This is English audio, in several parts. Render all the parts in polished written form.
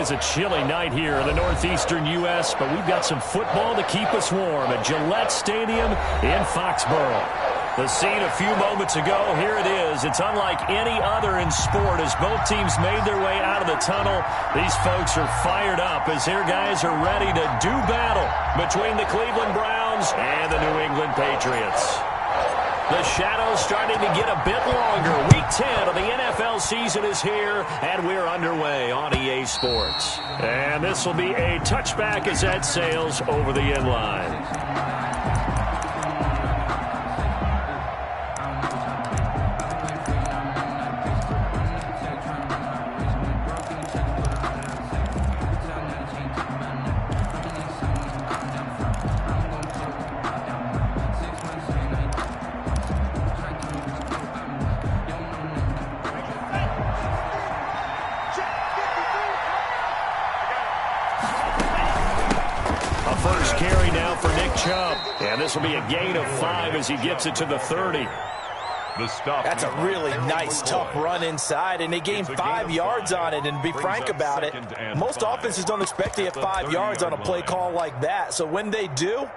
is a chilly night here in the northeastern U.S., but we've got some football to keep us warm at Gillette Stadium in Foxborough. The scene a few moments ago, here it is. It's unlike any other in sport as both teams made their way out of the tunnel. These folks are fired up as their guys are ready to do battle between the Cleveland Browns and the New England Patriots. The shadow's starting to get a bit longer. Week 10 of the NFL season is here, and we're underway on EA Sports. And this will be a touchback as that sails over the end line. And this will be a gain of 5 as he gets it to the 30. That's a really nice, tough run inside, and they gained 5 yards on it. And to be frank about it, most offenses don't expect to get 5 yards on a play call like that. So when they do,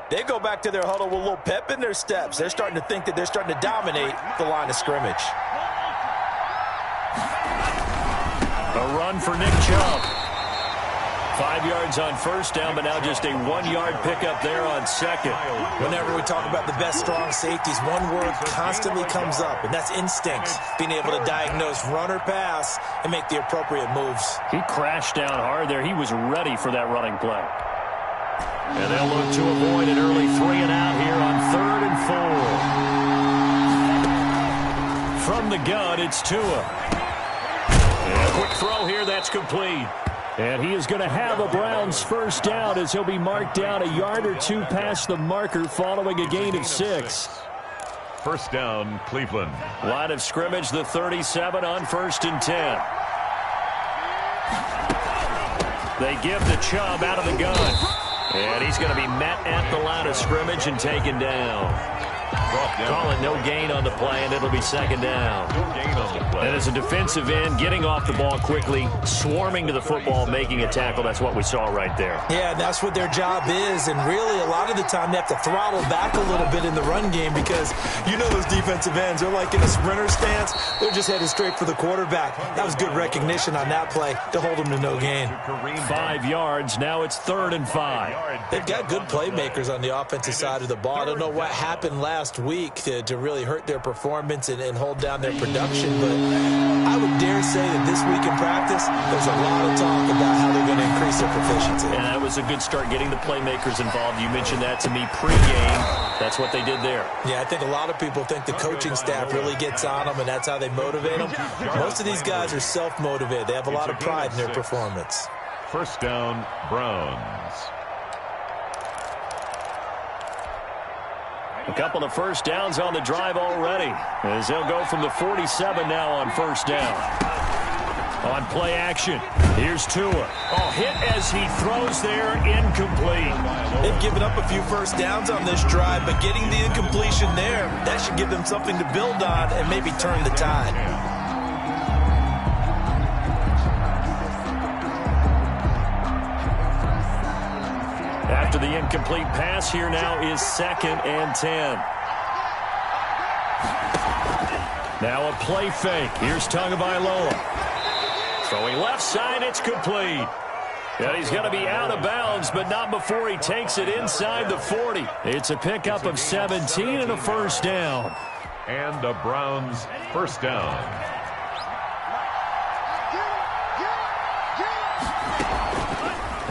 they go back to their huddle with a little pep in their steps. They're starting to think that they're starting to dominate the line of scrimmage. A run for Nick Chubb. 5 yards on first down, but now just a 1-yard pickup there on second. Whenever we talk about the best strong safeties, one word constantly comes up, and that's instincts. Being able to diagnose run or pass and make the appropriate moves. He crashed down hard there. He was ready for that running play. And they'll look to avoid an early 3-and-out here on 3rd and 4. From the gun, it's Tua. And a quick throw here, that's complete. And he is going to have a Browns first down as he'll be marked down a yard or 2 past the marker following a gain of 6. First down, Cleveland. Line of scrimmage, the 37 on 1st and 10. They give to Chubb out of the gun. And he's going to be met at the line of scrimmage and taken down. Calling no gain on the play, and it'll be 2nd down. And as a defensive end, getting off the ball quickly, swarming to the football, making a tackle, that's what we saw right there. Yeah, that's what their job is, and really a lot of the time they have to throttle back a little bit in the run game because you know those defensive ends, they're like in a sprinter stance. They're just headed straight for the quarterback. That was good recognition on that play to hold them to no gain. 5 yards, now it's 3rd and 5. They've got good playmakers on the offensive side of the ball. I don't know what happened last week to really hurt their performance and hold down their production, but I would dare say that this week in practice, there's a lot of talk about how they're going to increase their proficiency. And that was a good start, getting the playmakers involved. You mentioned that to me pregame. That's what they did there. Yeah, I think a lot of people think the coaching staff really gets on them, and that's how they motivate them. Most of these guys are self-motivated. They have a lot of pride in their performance. First down, Browns. A couple of first downs on the drive already as they'll go from the 47 now on first down. On play action, here's Tua. Oh, hit as he throws there, incomplete. They've given up a few first downs on this drive, but getting the incompletion there, that should give them something to build on and maybe turn the tide. After the incomplete pass, here now is 2nd and 10. Now a play fake. Here's Tagovailoa. Throwing left side, it's complete. And he's going to be out of bounds, but not before he takes it inside the 40. It's a pickup of 17 and a first down. And the Browns first down.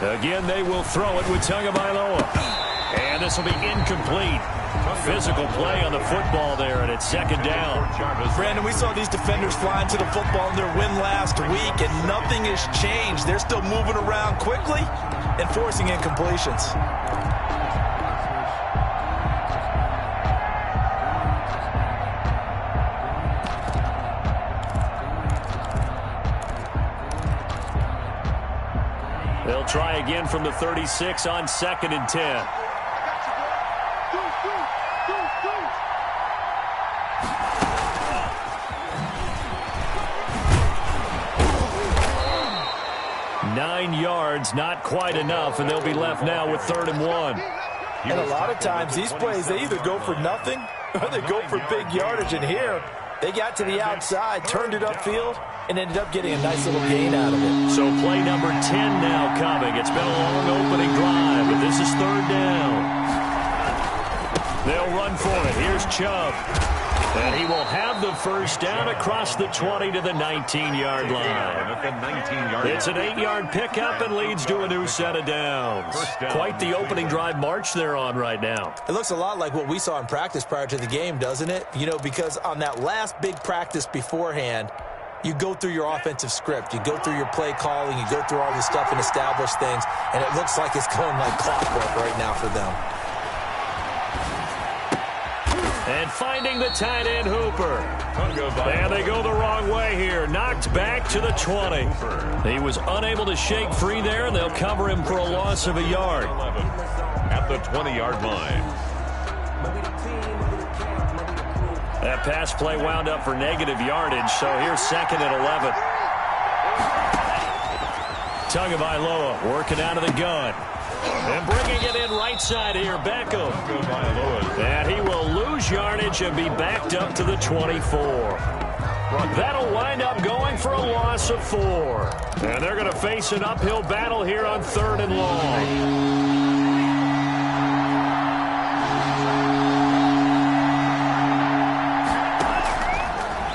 Again, they will throw it with Tagovailoa. And this will be incomplete. Physical play on the football there, and it's 2nd down. Brandon, we saw these defenders flying to the football in their win last week, and nothing has changed. They're still moving around quickly and forcing incompletions. They'll try again from the 36 on 2nd and 10. 9 yards, not quite enough, and they'll be left now with 3rd and 1. And a lot of times these plays, they either go for nothing or they go for big yardage. And here, they got to the outside, turned it upfield, and ended up getting a nice little gain out of it. So play number 10 now coming. It's been a long opening drive, but this is 3rd down. They'll run for it. Here's Chubb. And he will have the first down across the 20 to the 19-yard line. It's an 8-yard pickup and leads to a new set of downs. Quite the opening drive march they're on right now. It looks a lot like what we saw in practice prior to the game, doesn't it? You know, because on that last big practice beforehand, you go through your offensive script. You go through your play calling. You go through all this stuff and establish things. And it looks like it's going like clockwork right now for them. And finding the tight end, Hooper. And they go the wrong way here. Knocked back to the 20. He was unable to shake free there, and they'll cover him for a loss of a yard. At the 20-yard line. That pass play wound up for negative yardage, so here's 2nd and 11. Tagovailoa working out of the gun. And bringing it in right side here, Beckham. And he will lose yardage and be backed up to the 24. That'll wind up going for a loss of 4. And they're going to face an uphill battle here on 3rd and long.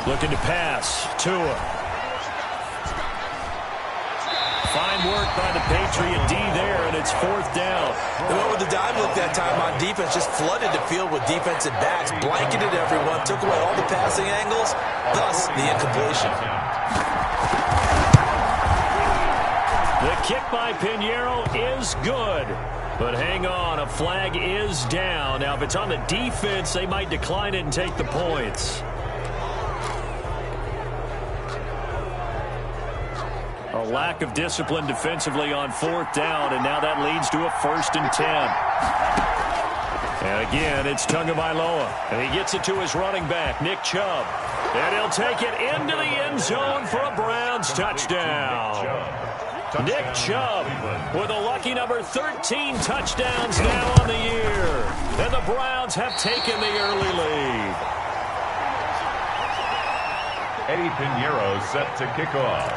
Looking to pass. Tua. Fine work by the Patriot D there, and it's 4th down. They went with the dime look that time on defense, just flooded the field with defensive backs, blanketed everyone, took away all the passing angles, thus the incompletion. The kick by Pinheiro is good. But hang on, a flag is down. Now, if it's on the defense, they might decline it and take the points. A lack of discipline defensively on 4th down, and now that leads to a 1st and 10. And again, it's Tagovailoa, and he gets it to his running back, Nick Chubb. And he'll take it into the end zone for a Browns touchdown. Nick Chubb with a lucky number 13 touchdowns now on the year. And the Browns have taken the early lead. Eddie Pinheiro set to kick off.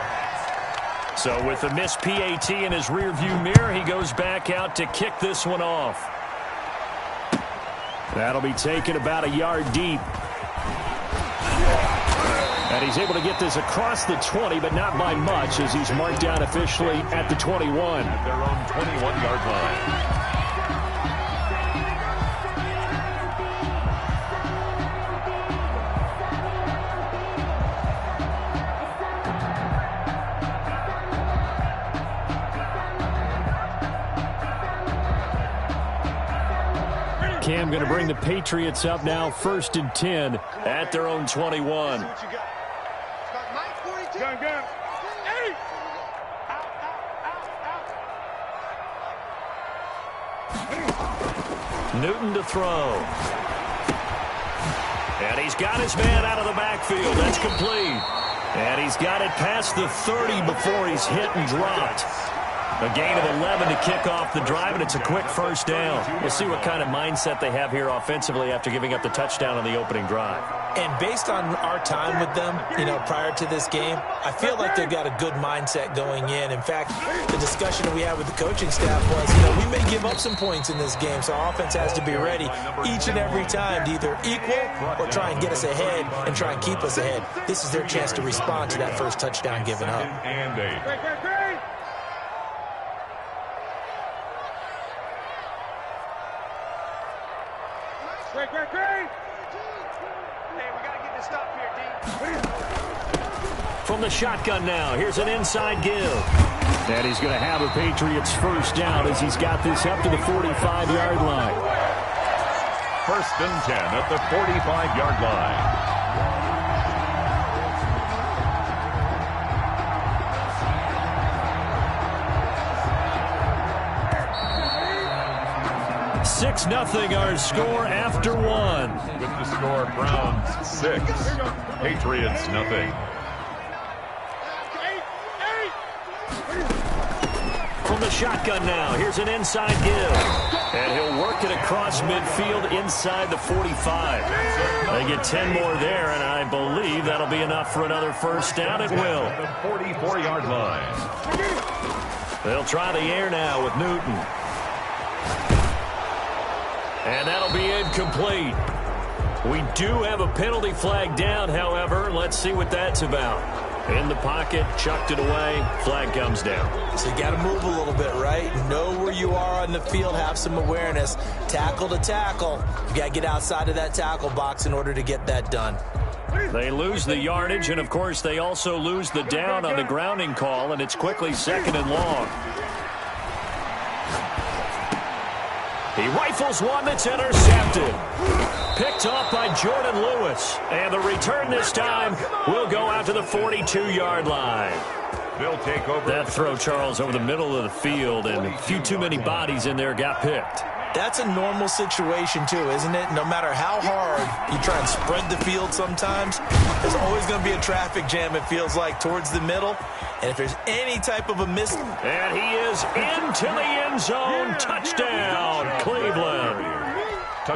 So with a missed PAT in his rearview mirror, he goes back out to kick this one off. That'll be taken about a yard deep. And he's able to get this across the 20, but not by much, as he's marked down officially at the 21. At their own 21-yard line. Cam going to bring the Patriots up now, 1st and 10 at their own 21. Newton to throw. And he's got his man out of the backfield. That's complete. And he's got it past the 30 before he's hit and dropped. A gain of 11 to kick off the drive, and it's a quick 1st down. We'll see what kind of mindset they have here offensively after giving up the touchdown on the opening drive. And based on our time with them, you know, prior to this game, I feel like they've got a good mindset going in. In fact, the discussion that we had with the coaching staff was, you know, we may give up some points in this game, so our offense has to be ready each and every time to either equal or try and get us ahead and try and keep us ahead. This is their chance to respond to that first touchdown given up. And 8. From the shotgun now, here's an inside give. And he's going to have a Patriots 1st down as he's got this up to the 45-yard line. 1st and 10 at the 45-yard line. Six 0 our score after 1. With the score, Browns 6, Patriots 0. shotgun now. Here's an inside give. And he'll work it across midfield inside the 45. They get 10 more there, and I believe that'll be enough for another first down. It will. The 44-yard line. They'll try the air now with Newton. And that'll be incomplete. We do have a penalty flag down, however. Let's see what that's about. In the pocket, chucked it away, flag comes down. So you got to move a little bit, right? Know where you are on the field, have some awareness. Tackle to tackle. You got to get outside of that tackle box in order to get that done. They lose the yardage, and of course they also lose the down on the grounding call, and it's quickly 2nd and long. He rifles one that's intercepted. Picked off by Jordan Lewis. And the return this time will go out to the 42-yard line. They'll take over. That throw, Charles, over the middle of the field, and a few too many bodies in there got picked. That's a normal situation, too, isn't it? No matter how hard you try and spread the field sometimes, there's always going to be a traffic jam, it feels like, towards the middle. And if there's any type of a miss... And he is into the end zone. Touchdown, Cleveland.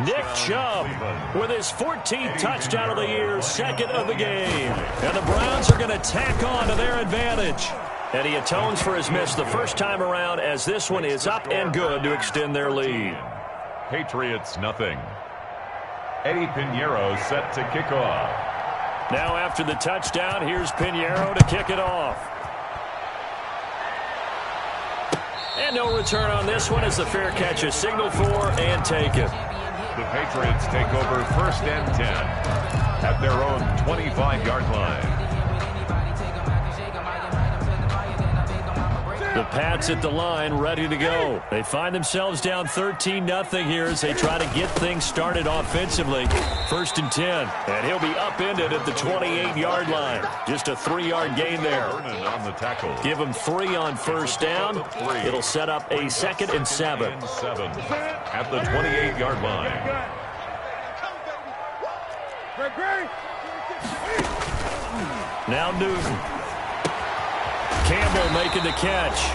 Nick Chubb with his 14th touchdown of the year, 2nd of the game. And the Browns are going to tack on to their advantage. And he atones for his miss the first time around, as this one is up and good to extend their lead. Patriots nothing. Eddie Pinheiro set to kick off. Now after the touchdown, here's Pinheiro to kick it off. And no return on this one as the fair catch is signaled for and taken. The Patriots take over 1st and 10 at their own 25-yard line. The Pats at the line, ready to go. They find themselves down 13-0 here as they try to get things started offensively. 1st and 10, and he'll be upended at the 28-yard line. Just a 3-yard gain there. On the tackle. Give him 3 on first down. It'll set up a 2nd and 7. At the 28-yard line. Now Newton. Campbell making the catch.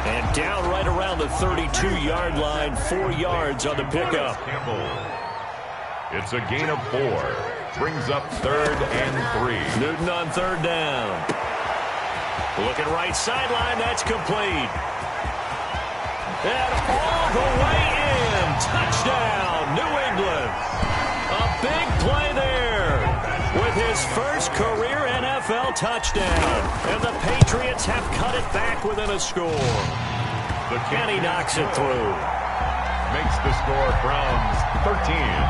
And down right around the 32-yard line, 4 yards on the pickup. Campbell. It's a gain of 4. Brings up 3rd and 3. Newton on 3rd down. Looking right sideline, that's complete. And all the way in. Touchdown, New England. A big play there with his first career NFL touchdown. And the Patriots have cut it back within a score. And he knocks it through. Makes the score Browns 13.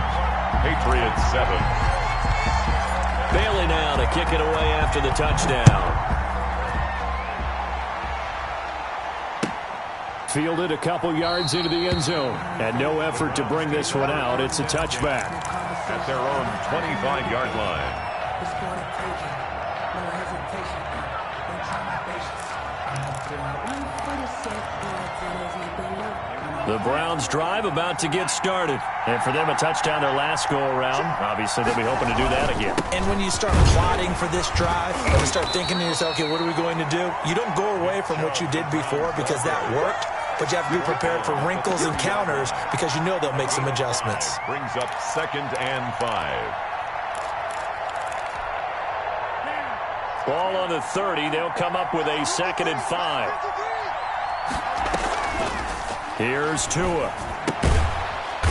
Patriots 7. Bailey now to kick it away after the touchdown. Fielded a couple yards into the end zone. And no effort to bring this one out. It's a touchback. At their own 25-yard line. The Browns drive about to get started. And for them, a touchdown their last go-around. Obviously, they'll be hoping to do that again. And when you start plotting for this drive, and you start thinking to yourself, okay, what are we going to do? You don't go away from what you did before because that worked, but you have to be prepared for wrinkles and counters because you know they'll make some adjustments. Brings up 2nd and 5. Ball on the 30. They'll come up with a 2nd and 5. Here's Tua.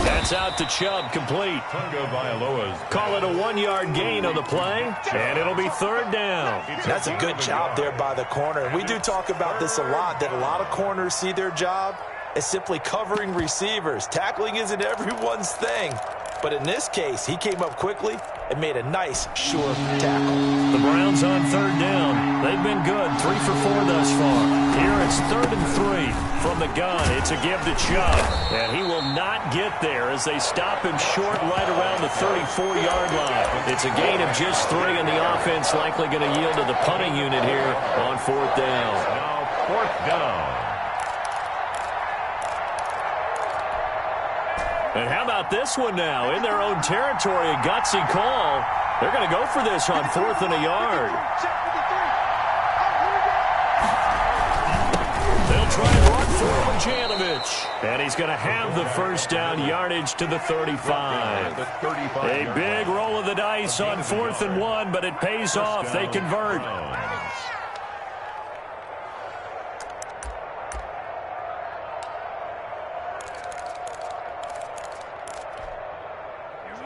That's out to Chubb, complete. Call it a 1-yard gain on the play, and it'll be 3rd down. That's a good job there by the corner. We do talk about this a lot, that a lot of corners see their job as simply covering receivers. Tackling isn't everyone's thing. But in this case, he came up quickly and made a nice, sure tackle. The Browns on 3rd down. They've been good, 3 for 4 thus far. Here it's 3rd and 3 from the gun. It's a give to Chubb, and he will not get there as they stop him short right around the 34-yard line. It's a gain of just 3, and the offense likely going to yield to the punting unit here on 4th down. Now 4th down. And how about this one now? In their own territory, a gutsy call. They're going to go for this on 4th and a yard. They'll try and run for Janovich. And he's going to have the first down, yardage to the 35. A big roll of the dice on 4th and 1, but it pays off. They convert.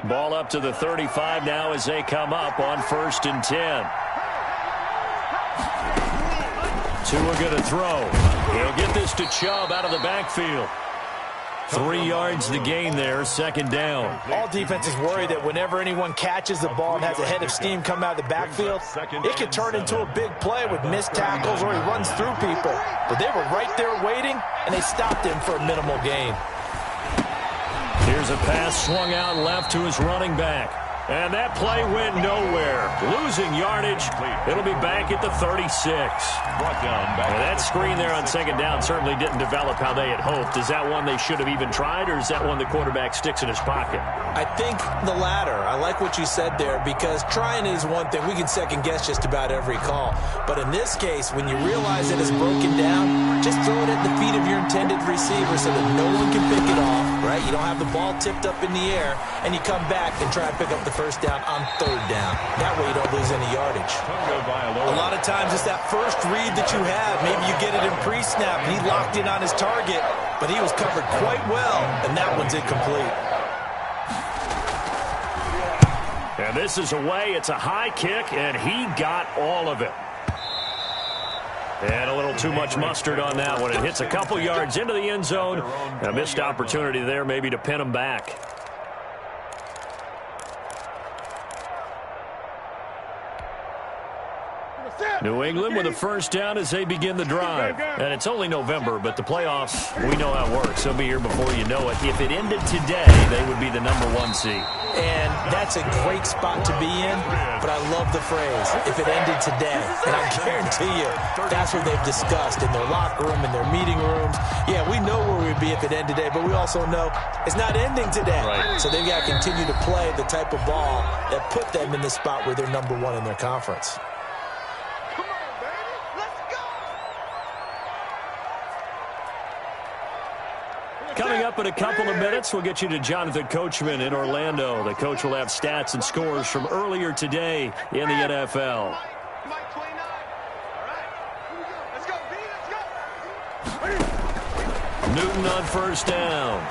Ball up to the 35 now as they come up on 1st and 10. Tua going to throw. He'll get this to Chubb out of the backfield. 3 yards the gain there, 2nd down. All defenses worry that whenever anyone catches the ball and has a head of steam come out of the backfield, it can turn into a big play with missed tackles or he runs through people. But they were right there waiting, and they stopped him for a minimal gain. Here's a pass swung out left to his running back. And that play went nowhere. Losing yardage. It'll be back at the 36. And that screen there on 2nd down certainly didn't develop how they had hoped. Is that one they should have even tried, or is that one the quarterback sticks in his pocket? I think the latter. I like what you said there, because trying is one thing. We can second guess just about every call. But in this case, when you realize that it's broken down, just throw it at the feet of your intended receiver so that no one can pick it off, right? You don't have the ball tipped up in the air, and you come back and try to pick up the first down on 3rd down. That way you don't lose any yardage. A lot of times it's that first read that you have. Maybe you get it in pre-snap, and he locked in on his target, but he was covered quite well, and that one's incomplete. And this is away. It's a high kick, and he got all of it. And a little too much mustard on that one. It hits a couple yards into the end zone. A missed opportunity there maybe to pin him back. New England with a first down as they begin the drive. And it's only November, but the playoffs, we know how it works. They'll be here before you know it. If it ended today, they would be the #1 seed. And that's a great spot to be in, but I love the phrase, if it ended today. And I guarantee you, that's what they've discussed in their locker room, in their meeting rooms. Yeah, we know where we'd be if it ended today, but we also know it's not ending today. Right. So they've got to continue to play the type of ball that put them in the spot where they're #1 in their conference. Coming up in a couple of minutes, we'll get you to Jonathan Coachman in Orlando. The coach will have stats and scores from earlier today in the NFL. Newton on first down.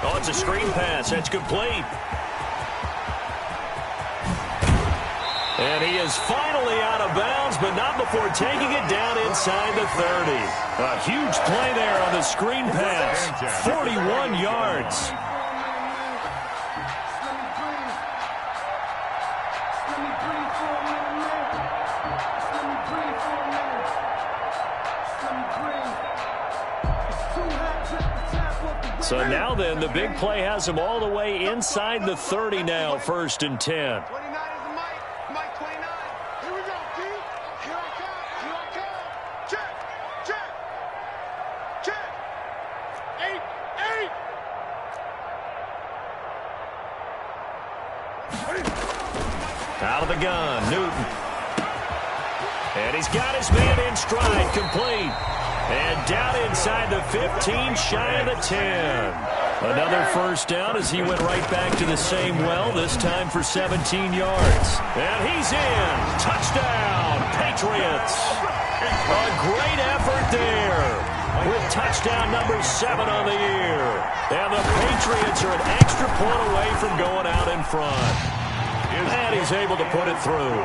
Oh, it's a screen pass. That's complete. And he is finally out of bounds, but not before taking it down inside the 30. A huge play there on the screen pass. 41 yards. So now then, the big play has him all the way inside the 30 now, 1st and 10. Out of the gun, Newton. And he's got his man in stride, complete. And down inside the 15, shy of the 10. Another first down as he went right back to the same well, this time for 17 yards. And he's in. Touchdown, Patriots. A great effort there with touchdown number 7 on the year. And the Patriots are an extra point away from going out in front. And he's able to put it through.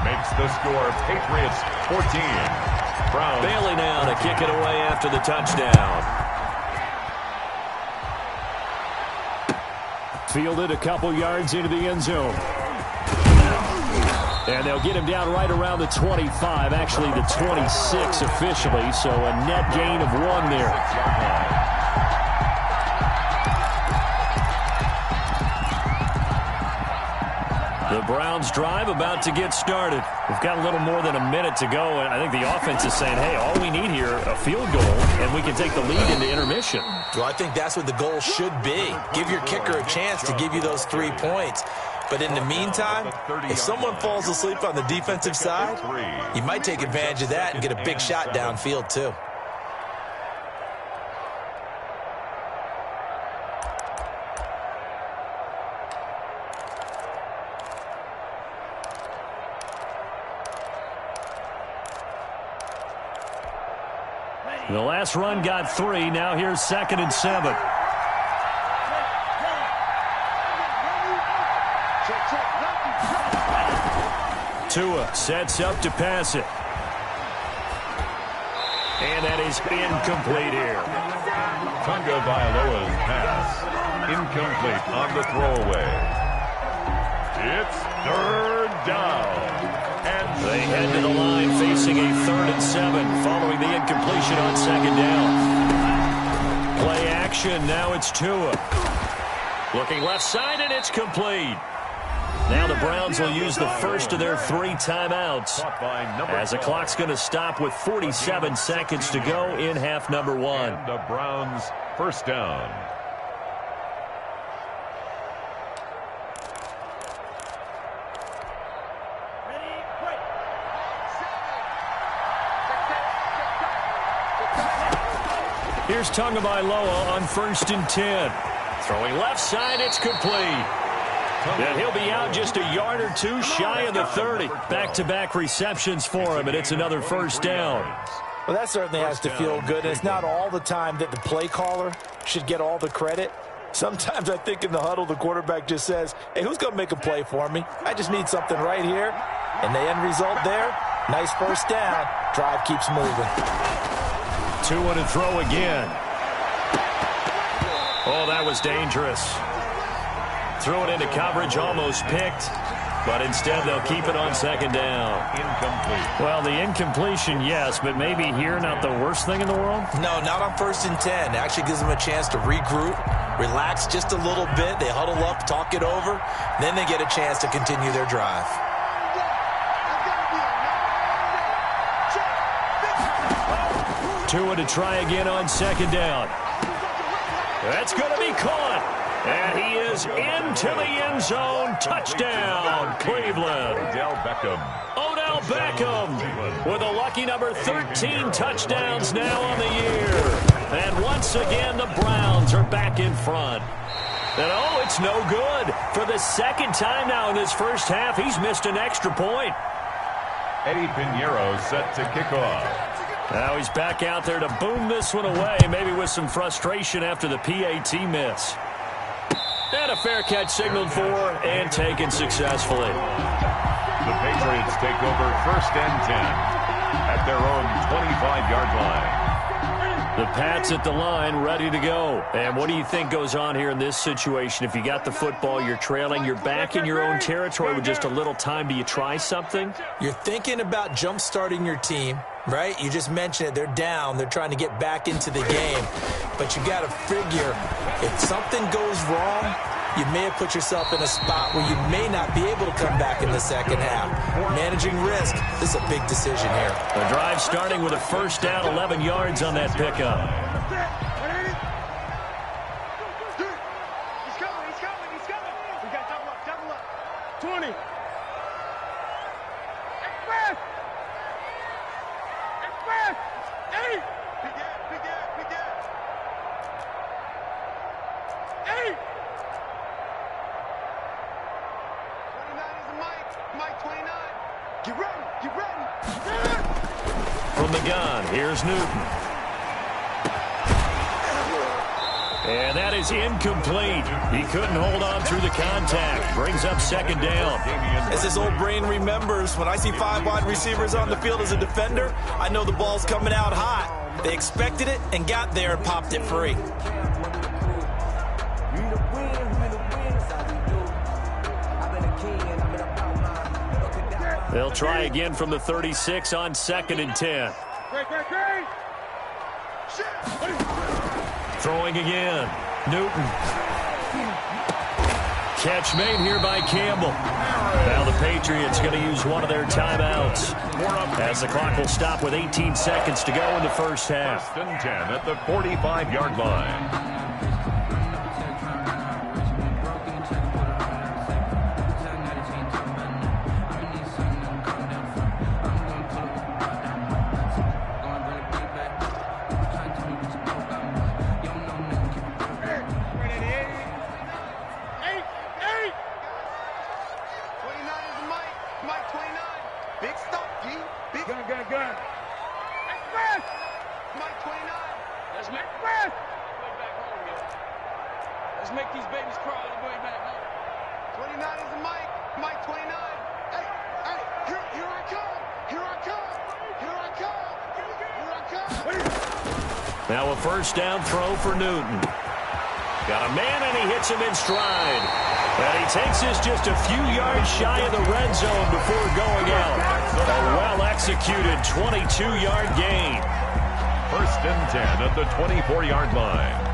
Makes the score Patriots 14. Brown. Bailey now to kick it away after the touchdown. Fielded a couple yards into the end zone. And they'll get him down right around the 25, actually the 26 officially, so a net gain of 1 there. The Browns drive about to get started. We've got a little more than a minute to go, and I think the offense is saying, hey, all we need here, a field goal, and we can take the lead into intermission. Well, I think that's what the goal should be. Give your kicker a chance to give you those 3 points. But in the meantime, if someone falls asleep on the defensive side, you might take advantage of that and get a big shot downfield, too. The last run got 3. Now here's 2nd and 7. Tua sets up to pass it. And that is incomplete here. Tagovailoa's pass. Incomplete on the throwaway. It's 3rd down. And they head to the line facing a 3rd and 7 following the incompletion on 2nd down. Play action. Now it's Tua. Looking left side, and it's complete. Now the Browns will use the first of their 3 timeouts as the clock's going to stop with 47 seconds to go in half number 1. And the Browns first down. Here's Tagovailoa on 1st and 10. Throwing left side, it's complete. And he'll be out just a yard or 2 shy of the 30. Back-to-back receptions for him, and it's another first down. Well, that certainly has to feel good. And it's not all the time that the play caller should get all the credit. Sometimes I think in the huddle, the quarterback just says, hey, who's going to make a play for me? I just need something right here. And the end result there, nice first down. Drive keeps moving. Tua to throw again. Oh, that was dangerous. Threw it into coverage, almost picked, but instead they'll keep it on 2nd down. Incomplete. Well, the incompletion, yes, but maybe here not the worst thing in the world? No, not on 1st and 10. It actually gives them a chance to regroup, relax just a little bit. They huddle up, talk it over. Then they get a chance to continue their drive. Tua to try again on 2nd down. That's going to be caught. And he is into the end zone. Touchdown, Cleveland. Odell Beckham with a lucky number 13 touchdowns now on the year. And once again, the Browns are back in front. And oh, it's no good. For the 2nd time now in this first half, he's missed an extra point. Eddie Pinheiro set to kick off. Now he's back out there to boom this one away, maybe with some frustration after the PAT miss. And a fair catch signaled for and taken successfully. The Patriots take over 1st and 10 at their own 25-yard line. The Pats at the line, ready to go. And what do you think goes on here in this situation? If you got the football, you're trailing, you're back in your own territory with just a little time. Do you try something? You're thinking about jump-starting your team, right? You just mentioned it. They're down. They're trying to get back into the game. But you got to figure, if something goes wrong, you may have put yourself in a spot where you may not be able to come back in the 2nd half. Managing risk, this is a big decision here. The drive starting with a first down, 11 yards on that pickup. He's coming. We got double up. 20. Express. 8. Big gap. 8. 29 is the Mike 29. Get ready. From the gun, here's Newton. And that is incomplete. He couldn't hold on through the contact. Brings up 2nd down. As his old brain remembers, when I see 5 wide receivers on the field as a defender, I know the ball's coming out hot. They expected it and got there and popped it free. They'll try again from the 36 on 2nd and 10. Throwing again. Newton. Catch made here by Campbell. Now the Patriots going to use one of their timeouts as the clock will stop with 18 seconds to go in the first half. 1st and 10 at the 45-yard line. Gun. Express! Mike 29. Let's make these babies crawl all the way back home. 29 is the mic. Mike 29. Hey, here I come. Here I come. Here I come. Here I come. Now a first down throw for Newton. Got a man, and he hits him in stride. And he takes this just a few yards shy of the red zone before going out. A well-executed 22-yard gain. First and 10 at the 24-yard line.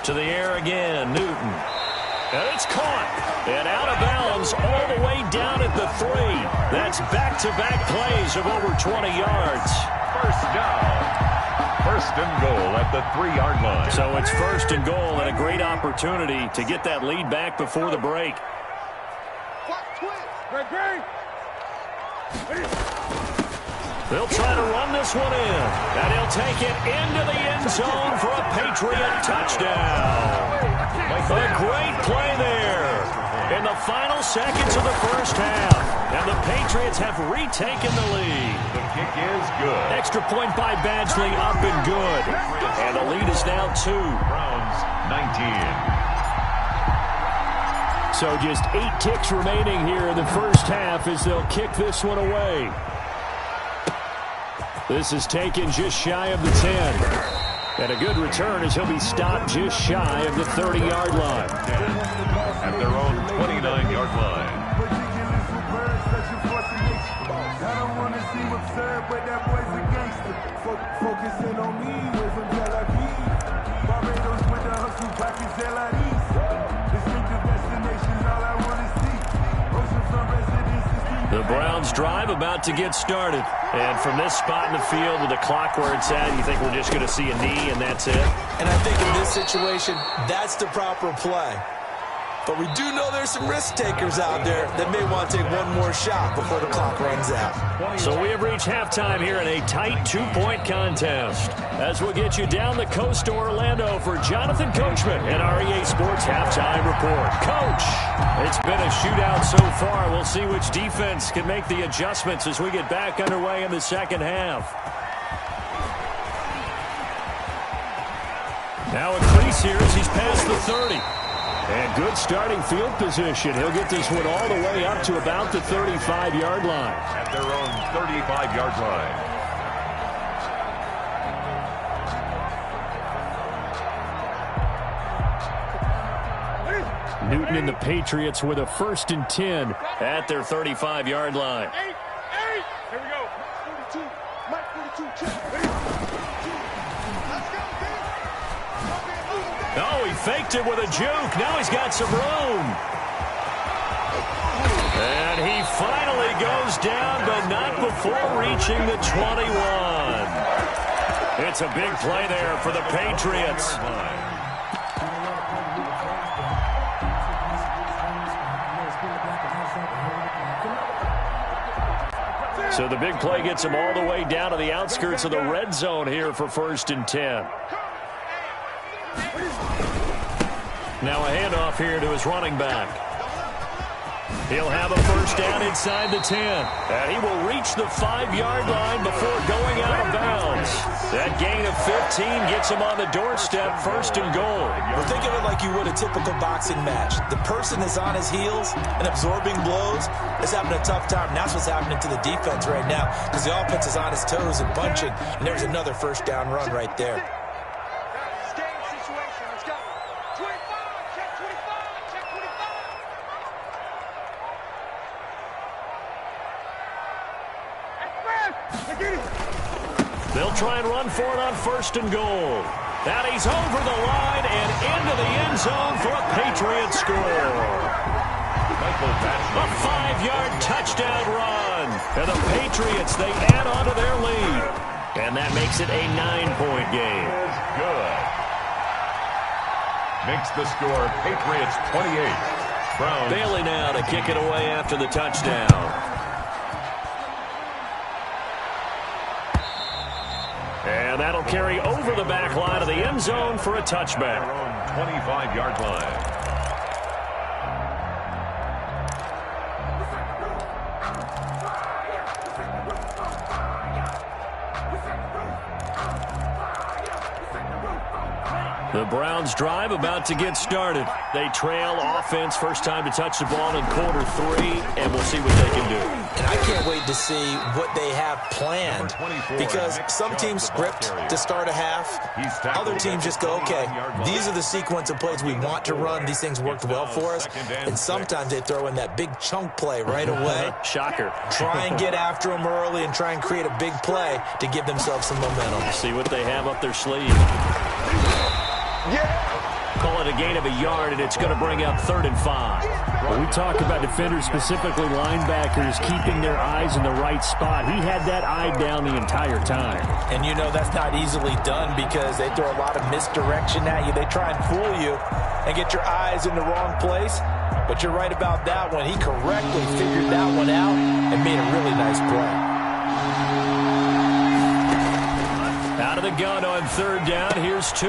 To the air again, Newton. And it's caught. And out of bounds all the way down at the 3. That's back-to-back plays of over 20 yards. First down. First and goal at the 3-yard line. So it's first and goal, and a great opportunity to get that lead back before the break. They'll try to run this one in, and he'll take it into the end zone for a Patriot touchdown. A great play there in the final seconds of the first half, and the Patriots have retaken the lead. The kick is good. Extra point by Badgley, up and good, and the lead is now 2. Browns 19. So just 8 kicks remaining here in the first half as they'll kick this one away. This is taken just shy of the 10. And a good return as he'll be stopped just shy of the 30-yard line. At their own 29-yard line. I don't want to seem absurd, but that boy's a gangster. Focusing on me, way from Tel Aviv. Barbados with the hustle, back in Tel Aviv. Distinctive destinations, all I want to see. Oceanfront residences. The Browns drive about to get started. And from this spot in the field with the clock where it's at, you think we're just going to see a knee and that's it? And I think in this situation, that's the proper play. But we do know there's some risk takers out there that may want to take one more shot before the clock runs out. So we have reached halftime here in a tight 2-point contest. As we'll get you down the coast to Orlando for Jonathan Coachman and our EA Sports Halftime Report. Coach, it's been a shootout so far. We'll see which defense can make the adjustments as we get back underway in the second half. Now a crease here as he's past the 30. And good starting field position. He'll get this one all the way up to about the 35-yard line. At their own 35-yard line. Newton and the Patriots with a 1st and 10 at their 35-yard line. Here we go. Mike 42. Check. Let's go, baby. Oh, he faked it with a juke. Now he's got some room. And he finally goes down, but not before reaching the 21. It's a big play there for the Patriots. So the big play gets him all the way down to the outskirts of the red zone here for 1st and 10. Now a handoff here to his running back. He'll have a first down inside the 10. And he will reach the 5-yard line before going out of bounds. That gain of 15 gets him on the doorstep, 1st and goal. Well, think of it like you would a typical boxing match. The person is on his heels and absorbing blows is having a tough time. And that's what's happening to the defense right now because the offense is on his toes and bunching. And there's another first down run right there. They'll try and run for it on 1st and goal. And he's over the line and into the end zone for a Patriot score. A 5-yard touchdown run. And the Patriots, they add on to their lead. And that makes it a 9-point game. Good. Makes the score Patriots 28, Bailey now to kick it away after the touchdown. And that'll carry over the back line of the end zone for a touchback. 25-yard line. The Browns drive about to get started. They trail offense, first time to touch the ball in quarter 3, and we'll see what they can do. And I can't wait to see what they have planned, because some teams script to start a half. Other teams just go, okay, these are the sequence of plays we want to run. These things worked well for us. And sometimes they throw in that big chunk play right away. Shocker. Try and get after them early and try and create a big play to give themselves some momentum. See what they have up their sleeve. Call it a gain of a yard, and it's going to bring up 3rd and 5. Well, we talk about defenders, specifically linebackers, keeping their eyes in the right spot. He had that eye down the entire time. And you know that's not easily done, because they throw a lot of misdirection at you. They try and fool you and get your eyes in the wrong place. But you're right about that one. He correctly figured that one out and made a really nice play. Out of the gun on 3rd down. Here's 2.